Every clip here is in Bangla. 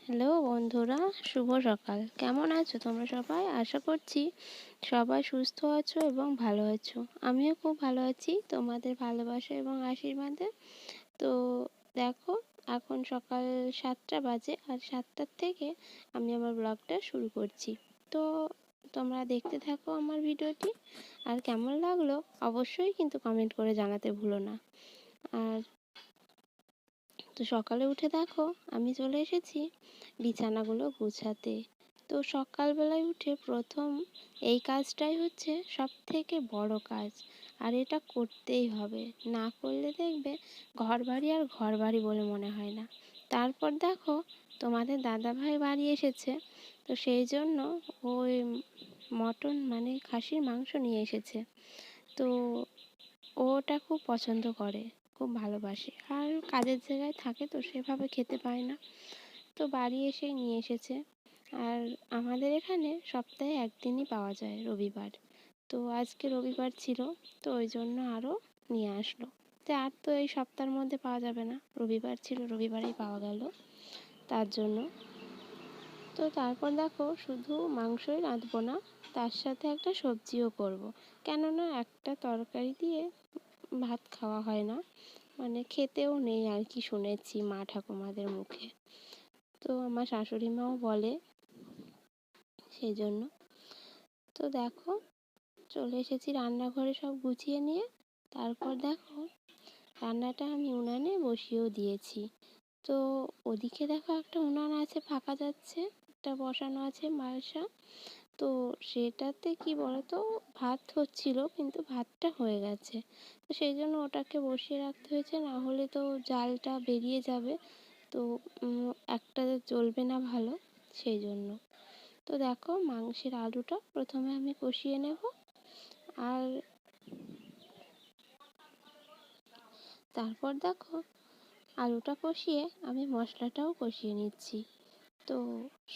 হ্যালো বন্ধুরা, শুভ সকাল। কেমন আছো তোমরা সবাই? আশা করছি সবাই সুস্থ আছো এবং ভালো আছো। আমিও খুব ভালো আছি তোমাদের ভালোবাসা এবং আশীর্বাদে। তো দেখো, এখন সকাল 7টা বাজে আর 7টার থেকে আমি আমার ব্লগটা শুরু করছি। তো তোমরা দেখতে থাকো আমার ভিডিওটি, আর কেমন লাগলো অবশ্যই কিন্তু কমেন্ট করে জানাতে ভুলো না। আর তো সকালে উঠে দেখো আমি চলে এসেছি বিছানাগুলো গুছাতে। তো সকালবেলায় উঠে প্রথম এই কাজটাই হচ্ছে সব থেকে বড় কাজ, আর এটা করতেই হবে। না করলে দেখবে ঘর বাড়ি আর ঘর বাড়ি বলে মনে হয় না। তারপর দেখো তোমাদের দাদাভাই বাড়ি এসেছে, তো সেই জন্য ওই মটন মানে খাসির মাংস নিয়ে এসেছে। তো ও ওটা খুব পছন্দ করে, খুব ভালোবাসে, আর কাজের জায়গায় থাকে তো সেভাবে খেতে পায় না, তো বাড়ি এসেই নিয়ে এসেছে। আর আমাদের এখানে সপ্তাহে একদিনই পাওয়া যায়, রবিবার। তো আজকে রবিবার ছিল, তো ওই জন্য আরও নিয়ে আসলো। তো আর তো এই সপ্তাহের মধ্যে পাওয়া যাবে না, রবিবার ছিল রবিবারেই পাওয়া গেল তার জন্য। তো তারপর দেখো শুধু মাংসই রাঁধবো না, তার সাথে একটা সবজিও করব। কেননা একটা তরকারি দিয়ে ভাত খাওয়া হয় না, মানে খেতেও নেই আর কি, শুনেছি মা ঠাকুমাদের মুখে। তো আমার শাশুড়ি মাও বলে, সেই জন্য। তো দেখো চলে এসেছি রান্নাঘরে সব গুছিয়ে নিয়ে। তারপর দেখো রান্নাটা আমি উনানে বসিয়েও দিয়েছি। তো ওদিকে দেখো একটা উনান আছে ফাঁকা যাচ্ছে, একটা বসানো আছে মালসা। তো সেটাতে কি বলতো, ভাত হচ্ছিল কিন্তু ভাতটা হয়ে গেছে, তো সেই জন্য ওটাকে বসিয়ে রাখতে হয়েছে, না হলে তো জালটা বেরিয়ে যাবে। তো একটা জ্বলবে না ভালো, সেই জন্য। তো দেখো মাংসের আলুটা প্রথমে আমি কষিয়ে নেব, আর তারপর দেখো আলুটা কষিয়ে আমি মশলাটাও কষিয়ে নিচ্ছি। তো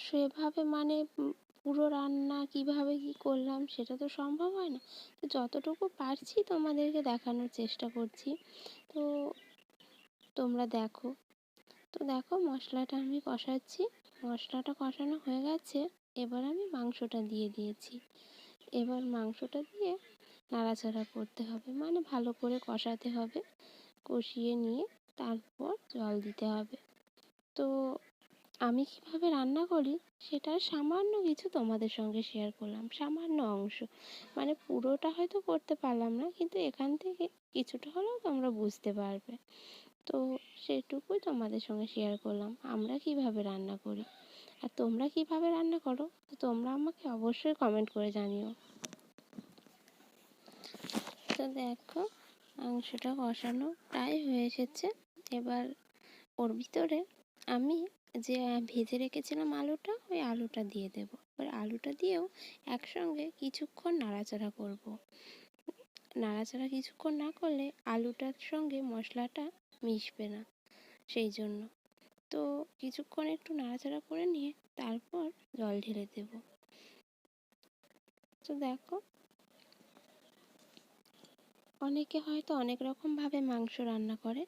সেভাবে মানে পুরো রান্না কিভাবে কি করলাম সেটা তো সম্ভব হয় না, তো যতটুকু পারছি তোমাদেরকে দেখানোর চেষ্টা করছি। তো তোমরা দেখো। তো দেখো মশলাটা আমি কষাচ্ছি, মশলাটা কষানো হয়ে গেছে। এবার আমি মাংসটা দিয়ে দিয়েছি। এবার মাংসটা দিয়ে নাড়াচাড়া করতে হবে, মানে ভালো করে কষাতে হবে। কষিয়ে নিয়ে তারপর জল দিতে হবে। তো আমি কিভাবে রান্না করি সেটার সামান্য কিছু তোমাদের সঙ্গে শেয়ার করলাম, সামান্য অংশ, মানে পুরোটা হয়তো করতে পারলাম না, কিন্তু এখান থেকে কিছুটা হলেও তোমরা বুঝতে পারবে। তো সেটুকুই তোমাদের সঙ্গে শেয়ার করলাম আমরা কিভাবে রান্না করি। আর তোমরা কিভাবে রান্না করো তো তোমরা আমাকে অবশ্যই কমেন্ট করে জানিও। তো দেখো মাংসটা কষানো প্রায় হয়ে এসেছে। এবার ওর ভিতরে আমি যে ভেজে রেখেছিলাম আলুটা, ওই আলুটা দিয়ে দেবো। এবার আলুটা দিয়েও একসঙ্গে কিছুক্ষণ নাড়াচাড়া করব। নাড়াচাড়া কিছুক্ষণ না করলে আলুটার সঙ্গে মশলাটা মিশবে না, সেই জন্য। তো কিছুক্ষণ একটু নাড়াচাড়া করে নিয়ে তারপর জল ঢেলে দেব। তো দেখো অনেকে হয়তো অনেক রকমভাবে মাংস রান্না করে,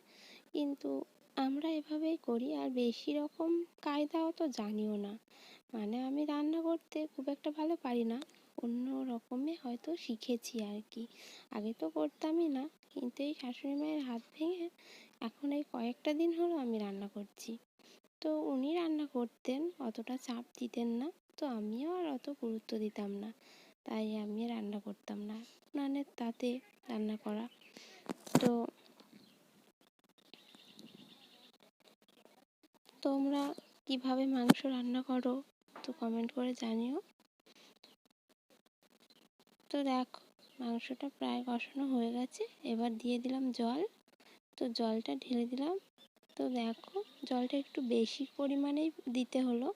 কিন্তু আমরা এভাবেই করি, আর বেশি রকম কায়দাও তো জানিও না। মানে আমি রান্না করতে খুব একটা ভালো পারি না, অন্য রকমে হয়তো শিখেছি আর কি। আগে তো করতামই না, কিন্তু এই শাশুড়ি মায়ের হাত ভেঙে এখন এই কয়েকটা দিন হলো আমি রান্না করছি। তো উনি রান্না করতেন, অতটা চাপ দিতেন না, তো আমিও আর অত গুরুত্ব দিতাম না, তাই আমি রান্না করতাম না, উনানের তাতে রান্না করা। তো তোমরা কিভাবে মাংস রান্না করো তো কমেন্ট করে জানিও। তো দেখো মাংসটা প্রায় কষানো হয়ে গেছে, এবার দিয়ে দিলাম জল। তো জলটা ঢেলে দিলাম। তো দেখো জলটা একটু বেশি পরিমাণেই দিতে হলো,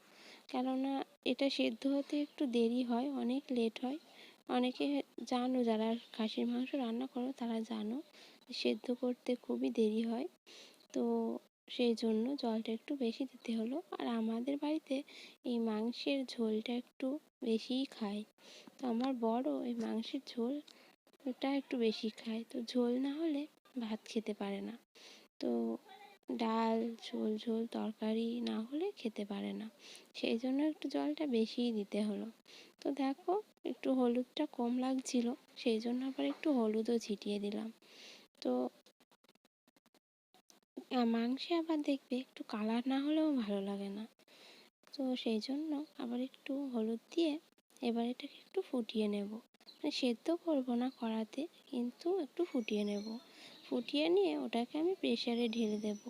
কেননা এটা সেদ্ধ হতে একটু দেরি হয়, অনেক লেট হয়। অনেকে জানো, যারা খাসির মাংস রান্না করো তারা জানো সেদ্ধ করতে খুবই দেরি হয়। তো সেই জন্য জলটা একটু বেশি দিতে হলো। আর আমাদের বাড়িতে এই মাংসের ঝোলটা একটু বেশিই খায়, তো আমার বড় এই মাংসের ঝোলটা একটু বেশি খায়, তো ঝোল না হলে ভাত খেতে পারে না। তো ডাল ঝোল ঝোল তরকারি না হলে খেতে পারে না, সেই জন্য একটু জলটা বেশিই দিতে হলো। তো দেখো একটু হলুদটা কম লাগছিল, সেই জন্য আবার একটু হলুদও ছিটিয়ে দিলাম। তো মাংসে আবার দেখবে একটু কালার না হলেও ভালো লাগে না, তো সেই জন্য আবার একটু হলুদ দিয়ে এবার এটাকে একটু ফুটিয়ে নেব। মানে সেদ্ধ করব না কড়াতে, কিন্তু একটু ফুটিয়ে নেব। ফুটিয়ে নিয়ে ওটাকে আমি প্রেসারে ঢেলে দেব।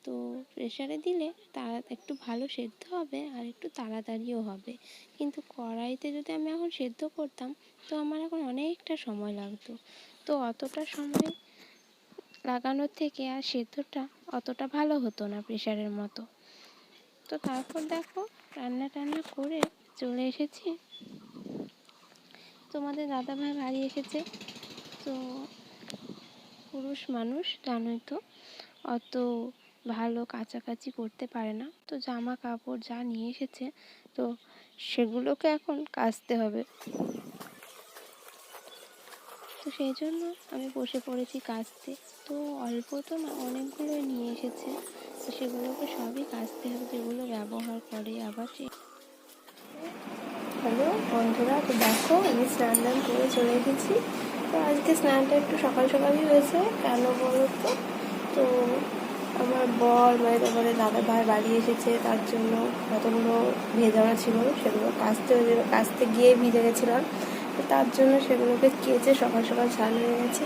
তো প্রেসারে দিলে তারা একটু ভালো সেদ্ধ হবে আর একটু তাড়াতাড়িও হবে। কিন্তু কড়াইতে যদি আমি এখন সেদ্ধ করতাম তো আমার এখন অনেকটা সময় লাগতো। তো অতটা সময় লাগানোর থেকে আর সেদ্ধটা অতটা ভালো হতো না প্রেসারের মতো। তো তারপর দেখো রান্না টান্না করে চলে এসেছি, তোমাদের দাদাভাই বাড়ি এসেছে। তো পুরুষ মানুষ জানোই তো, অত ভালো কাচাকাচি করতে পারে না। তো জামা কাপড় যা নিয়ে এসেছে তো সেগুলোকে এখন কাচতে হবে। তো সেই জন্য আমি বসে পড়েছি কাচতে। তো অল্প তো না, অনেকগুলোই নিয়ে এসেছে, তো সেগুলোকে সবই কাচতে হবে, যেগুলো ব্যবহার করে আবার। হ্যালো বন্ধুরা, তো দেখো আমি স্নান টান করে চলে এসেছি। তো আজকে স্নানটা একটু সকাল সকালই হয়েছে, কেন বলো তো? তো আমার বর মানে তোমাদের দাদা ভাই বাড়ি এসেছে, তার জন্য কতগুলো ভেজানো ছিল, সেগুলো কাচতে গিয়ে ভিজে গেছিলাম। তো তার জন্য সেগুলোকে কেচে সকাল সকাল স্নান হয়ে গেছে,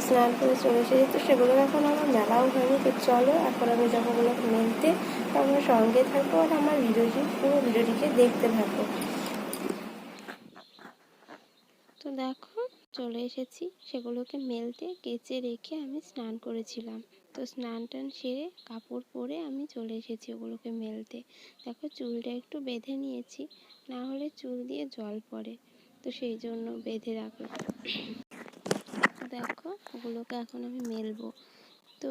স্নান করে চলে এসেছি। তো সেগুলো এখন আমার মেলাও হয়নি। তো চলো এখন আমি যাবো ওগুলো মেলতে। তো আমার সঙ্গে থাকো আর আমার পুরো ভিডিওটিকে দেখতে থাকো। তো দেখো চলে এসেছি সেগুলোকে মেলতে, কেচে রেখে আমি স্নান করেছিলাম। তো স্নান টান সেরে কাপড় পরে আমি চলে এসেছি ওগুলোকে মেলতে। দেখো চুলটা একটু বেঁধে নিয়েছি, না হলে চুল দিয়ে জল পড়ে, তো সেই জন্য বেঁধে রাখলাম। দেখো ওগুলোকে এখন আমি মেলবো। তো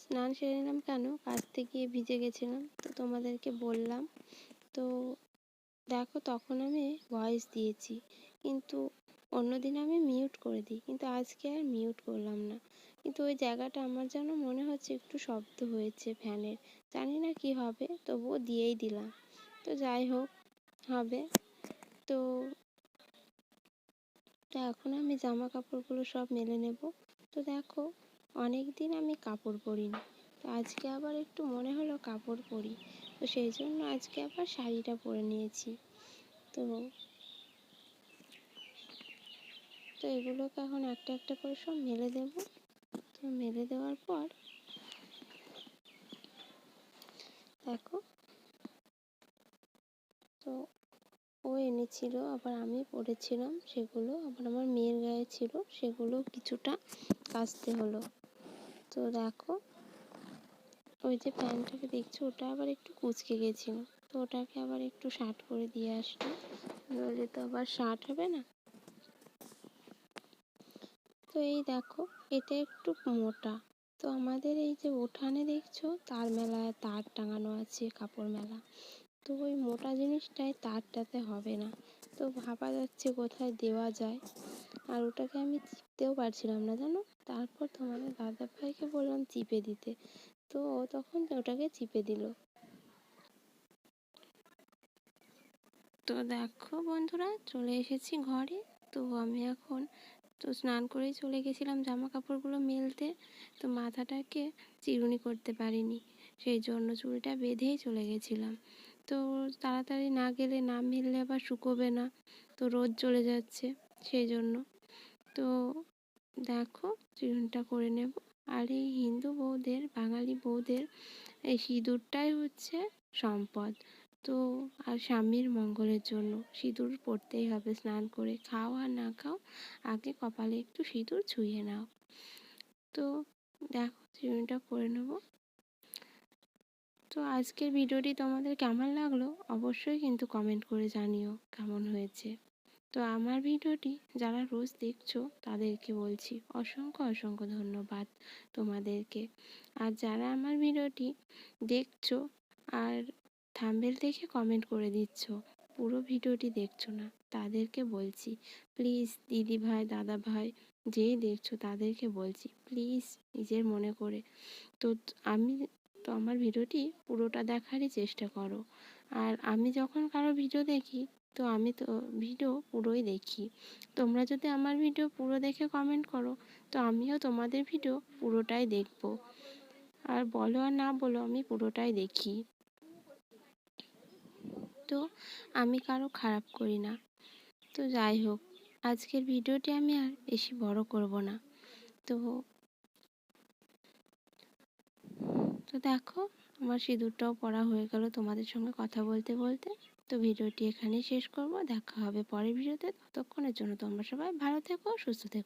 স্নান সেরে নিলাম, কেন কাচতে গিয়ে ভিজে গেছিলাম, তো তোমাদেরকে বললাম। তো দেখো তখন আমি ভয়েস দিয়েছি, কিন্তু অন্যদিন আমি মিউট করে দিই, কিন্তু আজকে আর মিউট করলাম না। কিন্তু ওই জায়গাটা আমার যেন মনে হচ্ছে একটু শব্দ হয়েছে ফ্যানের, জানি না কি হবে, তবুও দিয়েই দিলাম। তো যাই হোক, হবে। তো এখন আমি জামা কাপড়গুলো সব মেলে নেব। তো দেখো অনেক দিন আমি কাপড় পরিনি, তো আজকে আবার একটু মনে হলো কাপড় পরি, তো সেই জন্য আজকে আবার শাড়িটা পরে নিয়েছি। তো তো এগুলোকে এখন একটা একটা করে সব মেলে দেব। তো মেলে দেওয়ার পর দেখো, তো ও এনেছিল, আবার আমি পরেছিলাম সেগুলো, আবার আমার মেয়ের গায়ে ছিল, সেগুলো কিছুটা কাচতে হলো। তো দেখো ওই যে প্যান্টটাকে দেখছো, ওটা আবার একটু কুঁচকে গেছিল, তো ওটাকে আবার একটু শার্ট করে দিয়ে আসলাম, নইলে তো আবার শার্ট হবে না। তো এই দেখো এটা একটু মোটা। তো আমাদের এই যে উঠানে দেখছো তার মেলায় তার টাঙানো আছে, কাপড় মেলা। তো ওই মোটা জিনিসটায় তারটাতে হবে না, তো ভাবা যাচ্ছে কোথায় দেওয়া যায়। আর ওটাকে আমি চিপতেও পারছিলাম না জানো। তারপর তোমাদের দাদা ভাইকে বললাম চিপে দিতে, তো ও তখন ওটাকে চিপে দিল। তো দেখো বন্ধুরা চলে এসেছি ঘরে। তো আমি এখন তো স্নান করেই চলে গেছিলাম জামা কাপড়গুলো মেলতে। তো মাথাটাকে চিরুনি করতে পারিনি, সেই জন্য চুলটা বেঁধেই চলে গেছিলাম। তো তাড়াতাড়ি না গেলে না মেললে আবার শুকোবে না, তো রোদ চলে যাচ্ছে সেই জন্য। তো দেখো চিরুনিটা করে নেব। আর এই হিন্দু বউদের, বাঙালি বউদের এই সিঁদুরটাই হচ্ছে সম্পদ। তো আর স্বামীর মঙ্গলের জন্য সিঁদুর পরতেই হবে, স্নান করে খাও আর না খাও, আগে কপালে একটু সিঁদুর ছুঁয়ে নাও। তো দেখো চিরুনিটা করে নেব। তো আজকের ভিডিওটি তোমাদের কেমন লাগলো অবশ্যই কিন্তু কমেন্ট করে জানিও কেমন হয়েছে। তো আমার ভিডিওটি যারা রোজ দেখছো তাদেরকে বলছি অসংখ্য অসংখ্য ধন্যবাদ তোমাদেরকে। আর যারা আমার ভিডিওটি দেখছো আর থাম্বনেল দেখে কমেন্ট করে দিচ্ছ, পুরো ভিডিওটি দেখছো না, তাদেরকে বলছি প্লিজ, দিদি ভাই দাদা ভাই যেই দেখছো তাদেরকে বলছি প্লিজ নিজের মনে করে, তো আমি তো আমার ভিডিওটি পুরোটা দেখারই চেষ্টা করো। আর আমি যখন কারো ভিডিও দেখি, তো আমি তো ভিডিও পুরোই দেখি। তোমরা যদি আমার ভিডিও পুরো দেখে কমেন্ট করো, তো আমিও তোমাদের ভিডিও পুরোটাই দেখব। আর বলো আর না বলো, আমি পুরোটাই দেখি। তো আমি কারো খারাপ করি না। তো যাই হোক, আজকের ভিডিওটি আমি আর বেশি বড় করব না। তো তো দেখো, আমার সিঁদুরটাও পরা হয়ে গেল তোমাদের সঙ্গে কথা বলতে বলতে। তো ভিডিওটি এখানেই শেষ করব। দেখা হবে পরের ভিডিওতে। ততক্ষণের জন্য তোমরা সবাই ভালো থেকো, সুস্থ থেকো।